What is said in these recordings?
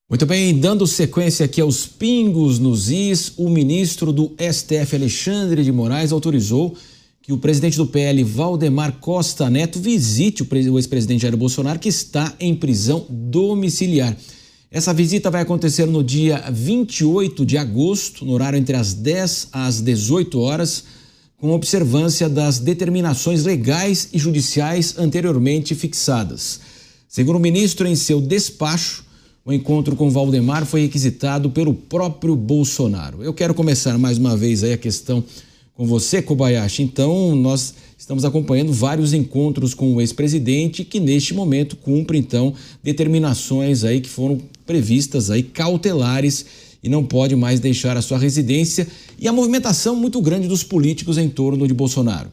Muito bem, dando sequência aqui aos pingos nos is, o ministro do STF, Alexandre de Moraes, autorizou que o presidente do PL, Valdemar Costa Neto, visite o ex-presidente Jair Bolsonaro, que está em prisão domiciliar. Essa visita vai acontecer no dia 28 de agosto, no horário entre as 10 às 18 horas, com observância das determinações legais e judiciais anteriormente fixadas. Segundo o ministro, em seu despacho, o encontro com Valdemar foi requisitado pelo próprio Bolsonaro. Eu quero começar mais uma vez aí a questão com você, Kobayashi. Então, nós estamos acompanhando vários encontros com o ex-presidente que neste momento cumpre, então, determinações aí que foram previstas aí cautelares e não pode mais deixar a sua residência, e a movimentação muito grande dos políticos em torno de Bolsonaro.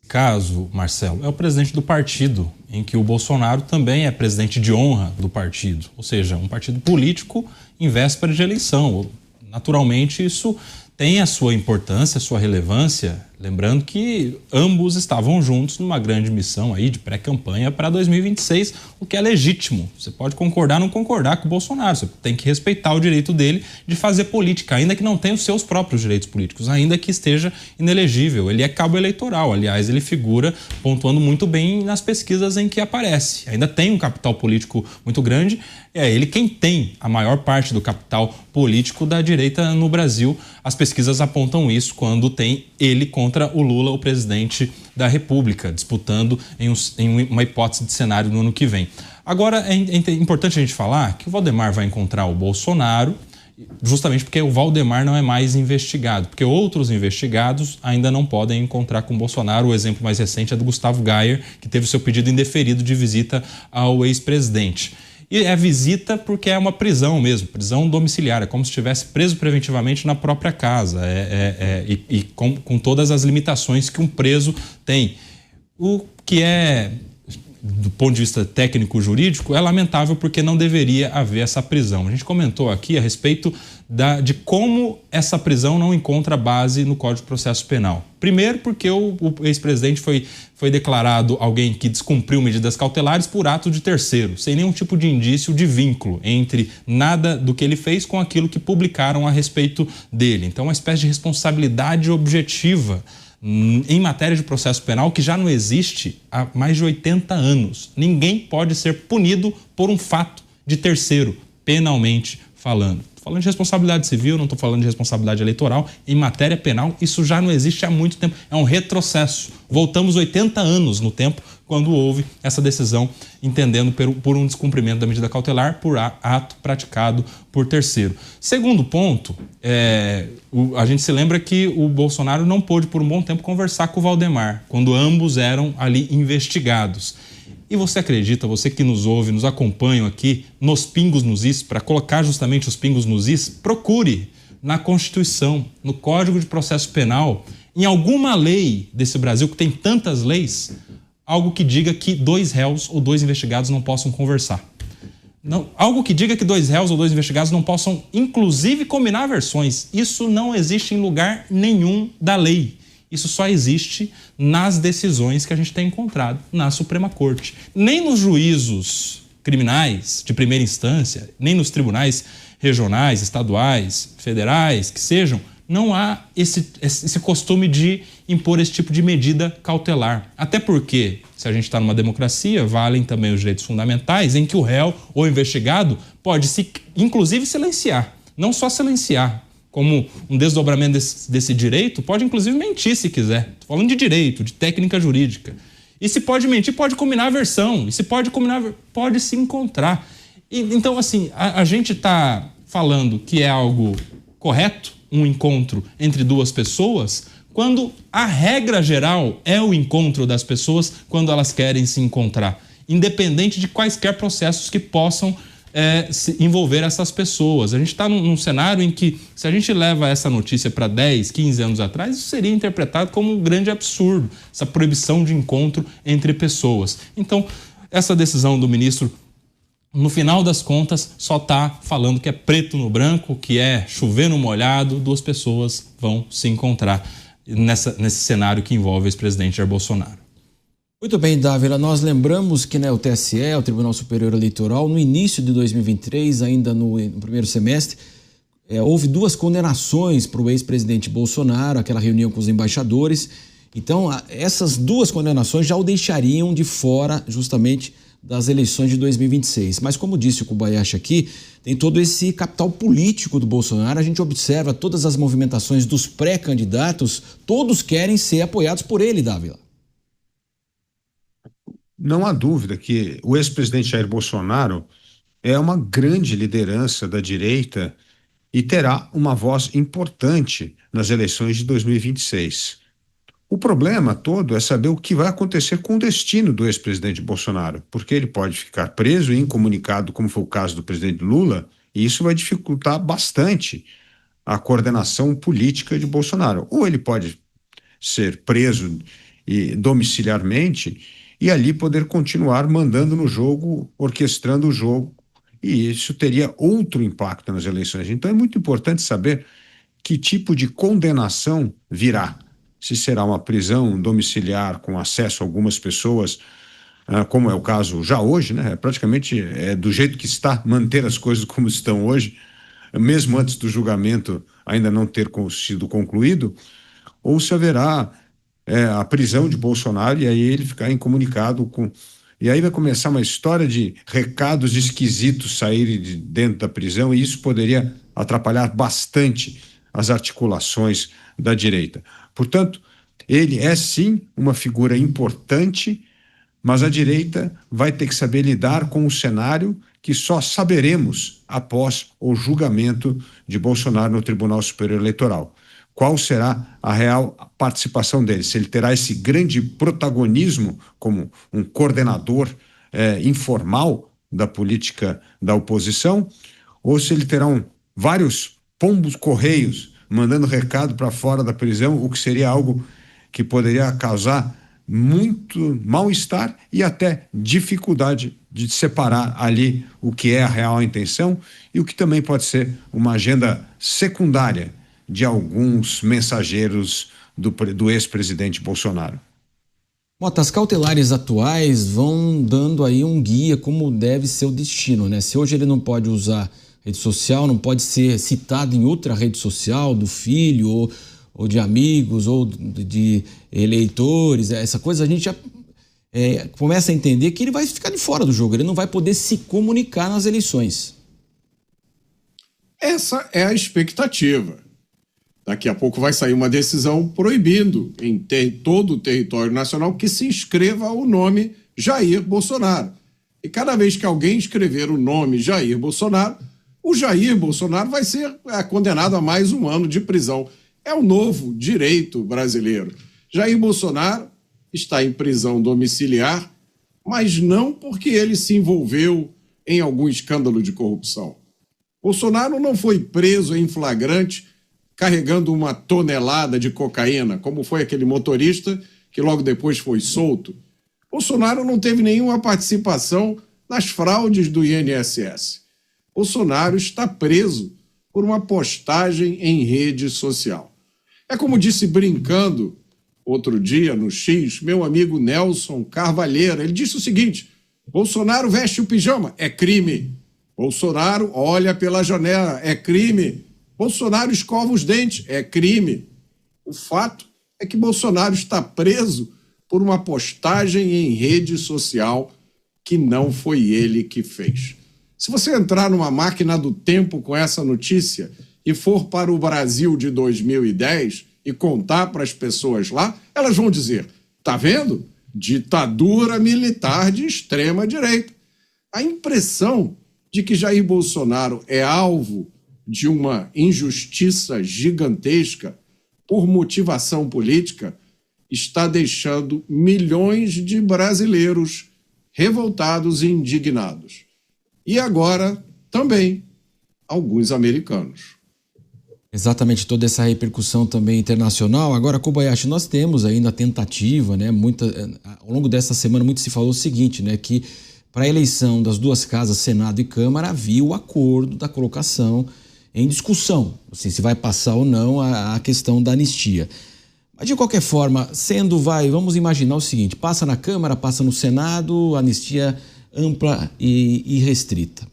Caso, Marcelo, é o presidente do partido, em que o Bolsonaro também é presidente de honra do partido, ou seja, um partido político em véspera de eleição. Naturalmente, isso tem a sua importância, a sua relevância, lembrando que ambos estavam juntos numa grande missão aí de pré-campanha para 2026, o que é legítimo. Você pode concordar ou não concordar com o Bolsonaro, você tem que respeitar o direito dele de fazer política, ainda que não tenha os seus próprios direitos políticos, ainda que esteja inelegível. Ele é cabo eleitoral, aliás, ele figura pontuando muito bem nas pesquisas em que aparece. Ainda tem um capital político muito grande, é ele quem tem a maior parte do capital político da direita no Brasil. As pesquisas apontam isso quando tem ele contra o Lula, o presidente da República, disputando em uma hipótese de cenário no ano que vem. Agora, é importante a gente falar que o Valdemar vai encontrar o Bolsonaro justamente porque o Valdemar não é mais investigado, porque outros investigados ainda não podem encontrar com o Bolsonaro. O exemplo mais recente é do Gustavo Gayer, que teve seu pedido indeferido de visita ao ex-presidente. E é visita porque é uma prisão mesmo, prisão domiciliar, é como se estivesse preso preventivamente na própria casa, com todas as limitações que um preso tem. O que é, do ponto de vista técnico-jurídico, é lamentável porque não deveria haver essa prisão. A gente comentou aqui a respeito de como essa prisão não encontra base no Código de Processo Penal. Primeiro, porque o ex-presidente foi declarado alguém que descumpriu medidas cautelares por ato de terceiro, sem nenhum tipo de indício de vínculo entre nada do que ele fez com aquilo que publicaram a respeito dele. Então, uma espécie de responsabilidade objetiva em matéria de processo penal que já não existe há mais de 80 anos. Ninguém pode ser punido por um fato de terceiro, penalmente falando. Estou falando de responsabilidade civil, não estou falando de responsabilidade eleitoral. Em matéria penal, isso já não existe há muito tempo. É um retrocesso. Voltamos 80 anos no tempo quando houve essa decisão, entendendo por um descumprimento da medida cautelar por ato praticado por terceiro. Segundo ponto, a gente se lembra que o Bolsonaro não pôde por um bom tempo conversar com o Valdemar, quando ambos eram ali investigados. E você acredita, você que nos ouve, nos acompanha aqui nos pingos nos is, para colocar justamente os pingos nos is, procure na Constituição, no Código de Processo Penal, em alguma lei desse Brasil, que tem tantas leis, algo que diga que dois réus ou dois investigados não possam conversar. Não, algo que diga que dois réus ou dois investigados não possam, inclusive, combinar versões. Isso não existe em lugar nenhum da lei. Isso só existe nas decisões que a gente tem encontrado na Suprema Corte. Nem nos juízos criminais de primeira instância, nem nos tribunais regionais, estaduais, federais, que sejam, não há esse costume de impor esse tipo de medida cautelar. Até porque, se a gente está numa democracia, valem também os direitos fundamentais em que o réu ou investigado pode, inclusive, silenciar. Não só silenciar, como um desdobramento desse direito, pode inclusive mentir se quiser. Estou falando de direito, de técnica jurídica. E se pode mentir, pode combinar a versão. E se pode combinar, pode se encontrar. Então, assim, a gente está falando que é algo correto, um encontro entre duas pessoas, quando a regra geral é o encontro das pessoas quando elas querem se encontrar, independente de quaisquer processos que possam se envolver essas pessoas. A gente está num cenário em que, se a gente leva essa notícia para 10, 15 anos atrás, isso seria interpretado como um grande absurdo, essa proibição de encontro entre pessoas. Então, essa decisão do ministro, no final das contas, só está falando que é preto no branco, que é chover no molhado, duas pessoas vão se encontrar nesse cenário que envolve o ex-presidente Jair Bolsonaro. Muito bem, Dávila, nós lembramos que, né, o TSE, o Tribunal Superior Eleitoral, no início de 2023, ainda no primeiro semestre, houve 2 condenações para o ex-presidente Bolsonaro, aquela reunião com os embaixadores. Então, essas 2 condenações já o deixariam de fora justamente das eleições de 2026. Mas, como disse o Kobayashi aqui, tem todo esse capital político do Bolsonaro. A gente observa todas as movimentações dos pré-candidatos, todos querem ser apoiados por ele, Dávila. Não há dúvida que o ex-presidente Jair Bolsonaro é uma grande liderança da direita e terá uma voz importante nas eleições de 2026. O problema todo é saber o que vai acontecer com o destino do ex-presidente Bolsonaro, porque ele pode ficar preso e incomunicado, como foi o caso do presidente Lula, e isso vai dificultar bastante a coordenação política de Bolsonaro. Ou ele pode ser preso domiciliarmente e ali poder continuar mandando no jogo, orquestrando o jogo, e isso teria outro impacto nas eleições. Então é muito importante saber que tipo de condenação virá. Se será uma prisão domiciliar com acesso a algumas pessoas, como é o caso já hoje, né? Praticamente do jeito que está, manter as coisas como estão hoje, mesmo antes do julgamento ainda não ter sido concluído, ou se haverá a prisão de Bolsonaro e aí ele ficar incomunicado com... E aí vai começar uma história de recados esquisitos saírem de dentro da prisão, e isso poderia atrapalhar bastante as articulações da direita. Portanto, ele é sim uma figura importante, mas a direita vai ter que saber lidar com o cenário que só saberemos após o julgamento de Bolsonaro no Tribunal Superior Eleitoral. Qual será a real participação dele? Se ele terá esse grande protagonismo como um coordenador informal da política da oposição, ou se ele terá vários pombos correios mandando recado para fora da prisão, o que seria algo que poderia causar muito mal-estar e até dificuldade de separar ali o que é a real intenção e o que também pode ser uma agenda secundária de alguns mensageiros do ex-presidente Bolsonaro. Mota, as cautelares atuais vão dando aí um guia como deve ser o destino, né? Se hoje ele não pode usar rede social, não pode ser citado em outra rede social do filho ou de amigos ou de eleitores, essa coisa a gente já começa a entender que ele vai ficar de fora do jogo, ele não vai poder se comunicar nas eleições. Essa é a expectativa. Daqui a pouco vai sair uma decisão proibindo em todo o território nacional que se inscreva o nome Jair Bolsonaro. E cada vez que alguém escrever o nome Jair Bolsonaro, o Jair Bolsonaro vai ser condenado a mais 1 ano de prisão. É o novo direito brasileiro. Jair Bolsonaro está em prisão domiciliar, mas não porque ele se envolveu em algum escândalo de corrupção. Bolsonaro não foi preso em flagrante carregando 1 tonelada de cocaína, como foi aquele motorista que logo depois foi solto. Bolsonaro não teve nenhuma participação nas fraudes do INSS. Bolsonaro está preso por uma postagem em rede social. É como disse brincando outro dia no X, meu amigo Nelson Carvalheira. Ele disse o seguinte: Bolsonaro veste o pijama, é crime. Bolsonaro olha pela janela, é crime. Bolsonaro escova os dentes, é crime. O fato é que Bolsonaro está preso por uma postagem em rede social que não foi ele que fez. Se você entrar numa máquina do tempo com essa notícia e for para o Brasil de 2010 e contar para as pessoas lá, elas vão dizer, tá vendo? Ditadura militar de extrema direita. A impressão de que Jair Bolsonaro é alvo de uma injustiça gigantesca por motivação política está deixando milhões de brasileiros revoltados e indignados. E agora também alguns americanos. Exatamente, toda essa repercussão também internacional. Agora, Kobayashi, nós temos ainda a tentativa, né? Ao longo dessa semana muito se falou o seguinte, né? Que para a eleição das 2 casas, Senado e Câmara, havia o acordo da colocação em discussão, assim, se vai passar ou não a questão da anistia. Mas de qualquer forma, vamos imaginar o seguinte, passa na Câmara, passa no Senado, anistia ampla e restrita.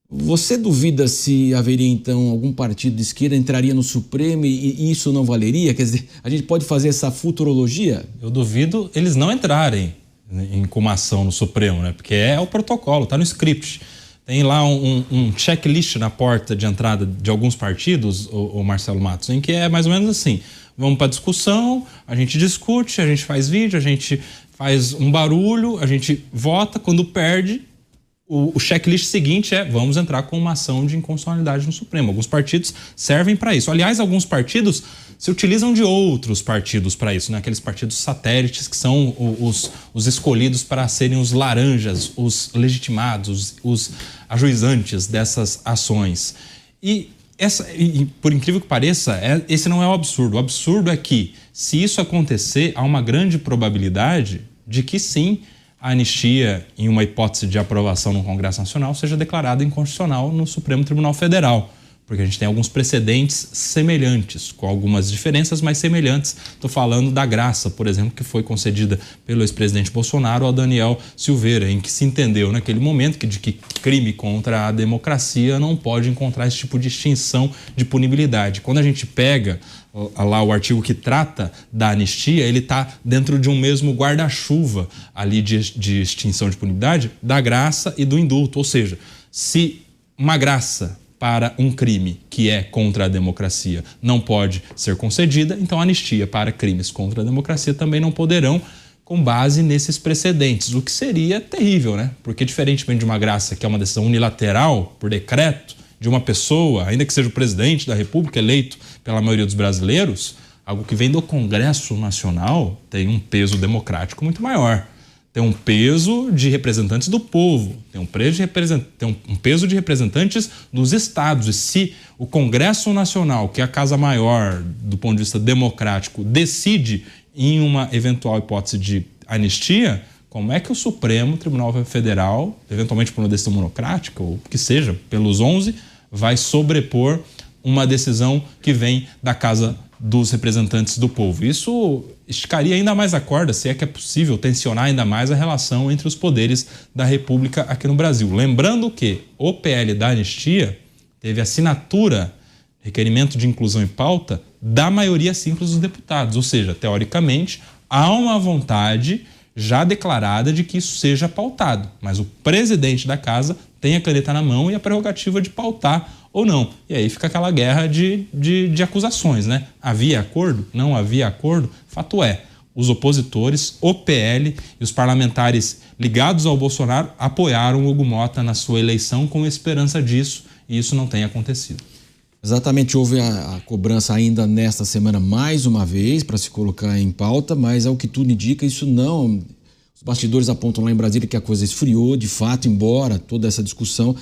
Você duvida se haveria, então, algum partido de esquerda entraria no Supremo e isso não valeria? Quer dizer, a gente pode fazer essa futurologia? Eu duvido eles não entrarem com uma ação no Supremo, né? Porque é o protocolo, está no script. Tem lá um checklist na porta de entrada de alguns partidos, o Marcelo Matos, em que é mais ou menos assim: vamos para discussão, a gente discute, a gente faz vídeo, a gente faz um barulho, a gente vota, quando perde, o checklist seguinte é: vamos entrar com uma ação de inconstitucionalidade no Supremo. Alguns partidos servem para isso. Aliás, alguns partidos se utilizam de outros partidos para isso, né? Aqueles partidos satélites que são os escolhidos para serem os laranjas, os legitimados, os ajuizantes dessas ações. E por incrível que pareça, esse não é o absurdo. O absurdo é que, se isso acontecer, há uma grande probabilidade de que sim, a anistia, em uma hipótese de aprovação no Congresso Nacional, seja declarada inconstitucional no Supremo Tribunal Federal. Porque a gente tem alguns precedentes semelhantes, com algumas diferenças, mas semelhantes. Estou falando da graça, por exemplo, que foi concedida pelo ex-presidente Bolsonaro ao Daniel Silveira, em que se entendeu naquele momento que crime contra a democracia não pode encontrar esse tipo de extinção de punibilidade. Quando a gente pega lá o artigo que trata da anistia, ele está dentro de um mesmo guarda-chuva ali de extinção de punibilidade, da graça e do indulto. Ou seja, se uma graça para um crime que é contra a democracia não pode ser concedida, então a anistia para crimes contra a democracia também não poderão, com base nesses precedentes, o que seria terrível, né? Porque, diferentemente de uma graça que é uma decisão unilateral, por decreto, de uma pessoa, ainda que seja o presidente da República, eleito pela maioria dos brasileiros, algo que vem do Congresso Nacional tem um peso democrático muito maior. Tem um peso de representantes do povo, tem um peso de representantes dos estados. E se o Congresso Nacional, que é a casa maior do ponto de vista democrático, decide em uma eventual hipótese de anistia, como é que o Supremo Tribunal Federal, eventualmente por uma decisão monocrática, ou que seja, pelos 11, vai sobrepor uma decisão que vem da casa dos representantes do povo? Isso esticaria ainda mais a corda, se é que é possível tensionar ainda mais a relação entre os poderes da República aqui no Brasil. Lembrando que o PL da anistia teve assinatura, requerimento de inclusão em pauta, da maioria simples dos deputados. Ou seja, teoricamente, há uma vontade já declarada de que isso seja pautado. Mas o presidente da casa tem a caneta na mão e a prerrogativa de pautar ou não. E aí fica aquela guerra de acusações, né? Havia acordo? Não havia acordo? Fato é, os opositores, o PL e os parlamentares ligados ao Bolsonaro apoiaram o Hugo Motta na sua eleição com esperança disso, e isso não tem acontecido. Exatamente, houve a cobrança ainda nesta semana mais uma vez para se colocar em pauta, mas ao que tudo indica, isso não... Os bastidores apontam lá em Brasília que a coisa esfriou, de fato, embora toda essa discussão,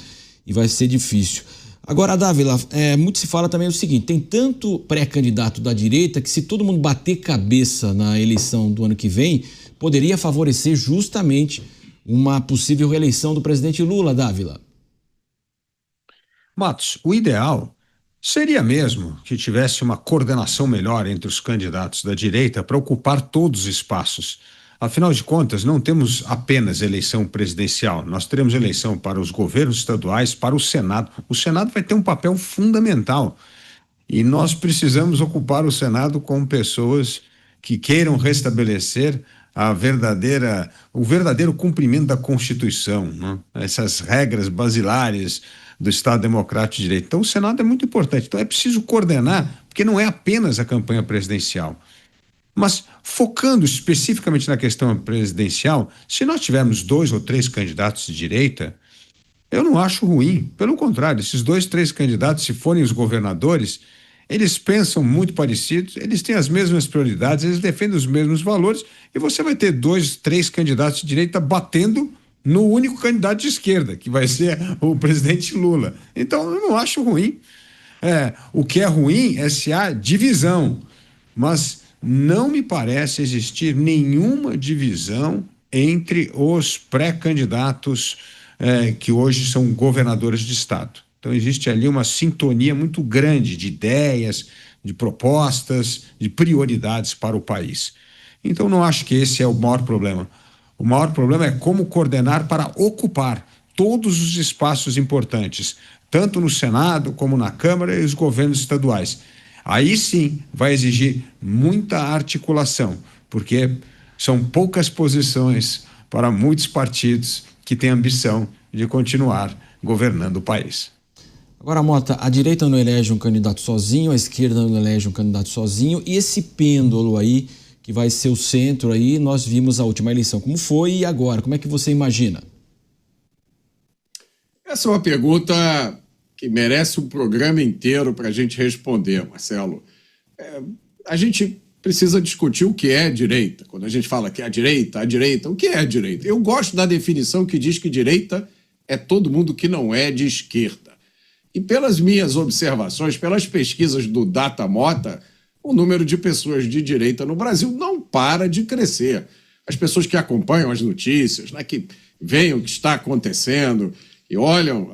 e vai ser difícil. Agora, Dávila, muito se fala também o seguinte: tem tanto pré-candidato da direita que, se todo mundo bater cabeça na eleição do ano que vem, poderia favorecer justamente uma possível reeleição do presidente Lula, Dávila. Matos, o ideal seria mesmo que tivesse uma coordenação melhor entre os candidatos da direita para ocupar todos os espaços. Afinal de contas, não temos apenas eleição presidencial, nós teremos eleição para os governos estaduais, para o Senado. O Senado vai ter um papel fundamental e nós precisamos ocupar o Senado com pessoas que queiram restabelecer o verdadeiro cumprimento da Constituição, né? Essas regras basilares do Estado Democrático de Direito. Então, o Senado é muito importante. Então, é preciso coordenar, porque não é apenas a campanha presidencial. Mas, focando especificamente na questão presidencial, se nós tivermos 2 ou 3 candidatos de direita, eu não acho ruim. Pelo contrário, esses 2, 3 candidatos, se forem os governadores, eles pensam muito parecidos, eles têm as mesmas prioridades, eles defendem os mesmos valores, e você vai ter 2, 3 candidatos de direita batendo no único candidato de esquerda, que vai ser o presidente Lula. Então, eu não acho ruim. O que é ruim é se há divisão, mas não me parece existir nenhuma divisão entre os pré-candidatos que hoje são governadores de estado. Então existe ali uma sintonia muito grande de ideias, de propostas, de prioridades para o país. Então não acho que esse é o maior problema. O maior problema é como coordenar para ocupar todos os espaços importantes, tanto no Senado como na Câmara e os governos estaduais. Aí sim vai exigir muita articulação, porque são poucas posições para muitos partidos que têm ambição de continuar governando o país. Agora, Mota, a direita não elege um candidato sozinho, a esquerda não elege um candidato sozinho, e esse pêndulo aí, que vai ser o centro aí, nós vimos a última eleição como foi, e agora, como é que você imagina? Essa é uma pergunta que merece um programa inteiro para a gente responder, Marcelo. A gente precisa discutir o que é direita. Quando a gente fala que é a direita, o que é a direita? Eu gosto da definição que diz que direita é todo mundo que não é de esquerda. E pelas minhas observações, pelas pesquisas do Datamota, o número de pessoas de direita no Brasil não para de crescer. As pessoas que acompanham as notícias, né, que veem o que está acontecendo e olham,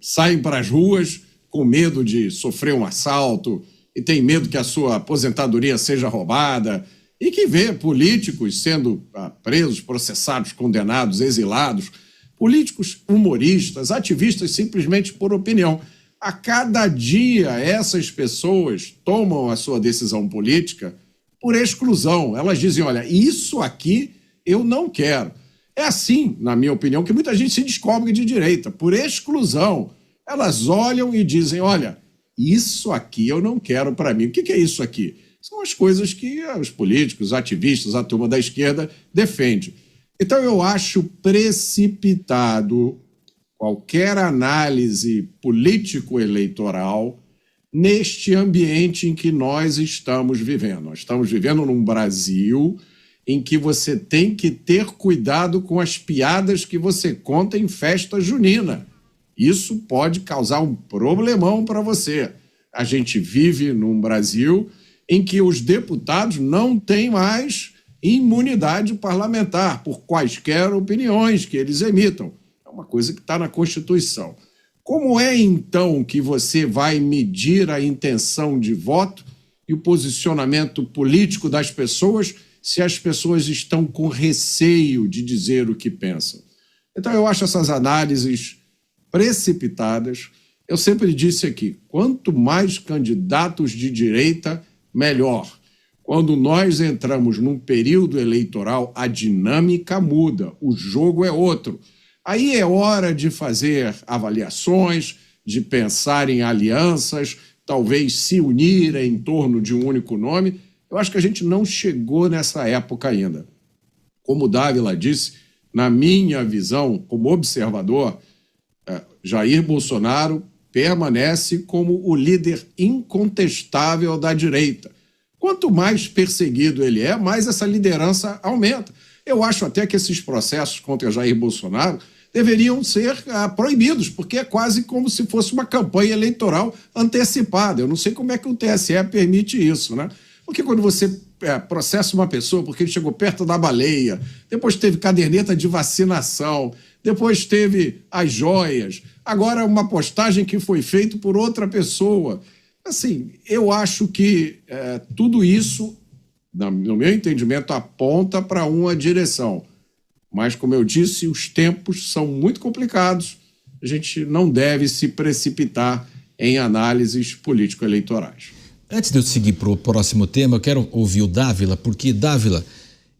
saem para as ruas com medo de sofrer um assalto e tem medo que a sua aposentadoria seja roubada e que vê políticos sendo presos, processados, condenados, exilados, políticos humoristas, ativistas simplesmente por opinião. A cada dia essas pessoas tomam a sua decisão política por exclusão. Elas dizem, olha, isso aqui eu não quero. É assim, na minha opinião, que muita gente se descobre de direita, por exclusão. Elas olham e dizem, olha, isso aqui eu não quero para mim. O que é isso aqui? São as coisas que os políticos, os ativistas, a turma da esquerda defende. Então eu acho precipitado qualquer análise político-eleitoral neste ambiente em que nós estamos vivendo. Nós estamos vivendo num Brasil em que você tem que ter cuidado com as piadas que você conta em festa junina. Isso pode causar um problemão para você. A gente vive num Brasil em que os deputados não têm mais imunidade parlamentar por quaisquer opiniões que eles emitam. É uma coisa que está na Constituição. Como é, então, que você vai medir a intenção de voto e o posicionamento político das pessoas se as pessoas estão com receio de dizer o que pensam? Então, eu acho essas análises precipitadas. Eu sempre disse aqui, quanto mais candidatos de direita, melhor. Quando nós entramos num período eleitoral, a dinâmica muda, o jogo é outro. Aí é hora de fazer avaliações, de pensar em alianças, talvez se unir em torno de um único nome. Eu acho que a gente não chegou nessa época ainda. Como o Dávila disse, na minha visão, como observador, Jair Bolsonaro permanece como o líder incontestável da direita. Quanto mais perseguido ele é, mais essa liderança aumenta. Eu acho até que esses processos contra Jair Bolsonaro deveriam ser proibidos, porque é quase como se fosse uma campanha eleitoral antecipada. Eu não sei como é que o TSE permite isso, né? Porque quando você processa uma pessoa porque ele chegou perto da baleia, depois teve caderneta de vacinação, depois teve as joias, agora uma postagem que foi feita por outra pessoa. Assim, eu acho que tudo isso, no meu entendimento, aponta para uma direção. Mas, como eu disse, os tempos são muito complicados. A gente não deve se precipitar em análises político-eleitorais. Antes de eu seguir para o próximo tema, eu quero ouvir o Dávila, porque, Dávila,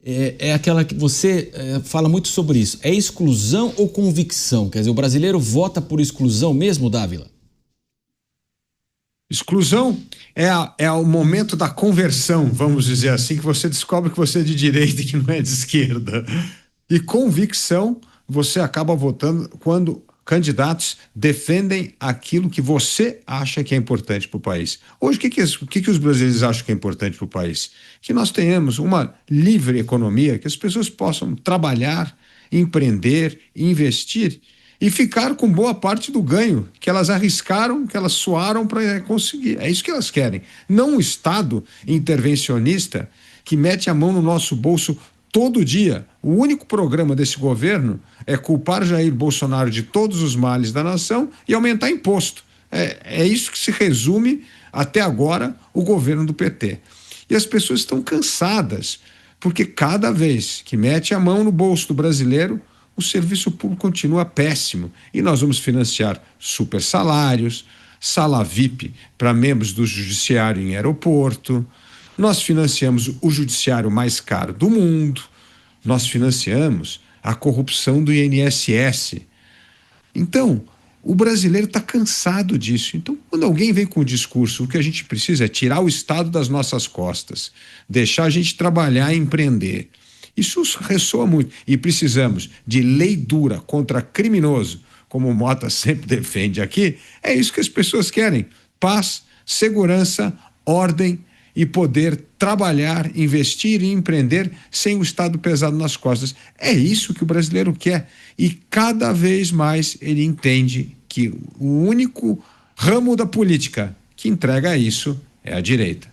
é aquela que você fala muito sobre isso. É exclusão ou convicção? Quer dizer, o brasileiro vota por exclusão mesmo, Dávila? Exclusão é o momento da conversão, vamos dizer assim, que você descobre que você é de direita e que não é de esquerda. E convicção, você acaba votando quando candidatos defendem aquilo que você acha que é importante para o país. Hoje, o que os brasileiros acham que é importante para o país? Que nós tenhamos uma livre economia, que as pessoas possam trabalhar, empreender, investir e ficar com boa parte do ganho que elas arriscaram, que elas suaram para conseguir. É isso que elas querem. Não um Estado intervencionista que mete a mão no nosso bolso todo dia, O único programa desse governo é culpar Jair Bolsonaro de todos os males da nação e aumentar imposto. É isso que se resume, até agora, o governo do PT. E as pessoas estão cansadas, porque cada vez que mete a mão no bolso do brasileiro, o serviço público continua péssimo. E nós vamos financiar super salários, sala VIP para membros do judiciário em aeroporto, nós financiamos o judiciário mais caro do mundo, nós financiamos a corrupção do INSS. Então, o brasileiro está cansado disso. Então, quando alguém vem com o discurso, o que a gente precisa é tirar o Estado das nossas costas, deixar a gente trabalhar e empreender. Isso ressoa muito. E precisamos de lei dura contra criminoso, como o Mota sempre defende aqui. É isso que as pessoas querem: paz, segurança, ordem e poder trabalhar, investir e empreender sem o Estado pesado nas costas. É isso que o brasileiro quer. E cada vez mais ele entende que o único ramo da política que entrega isso é a direita.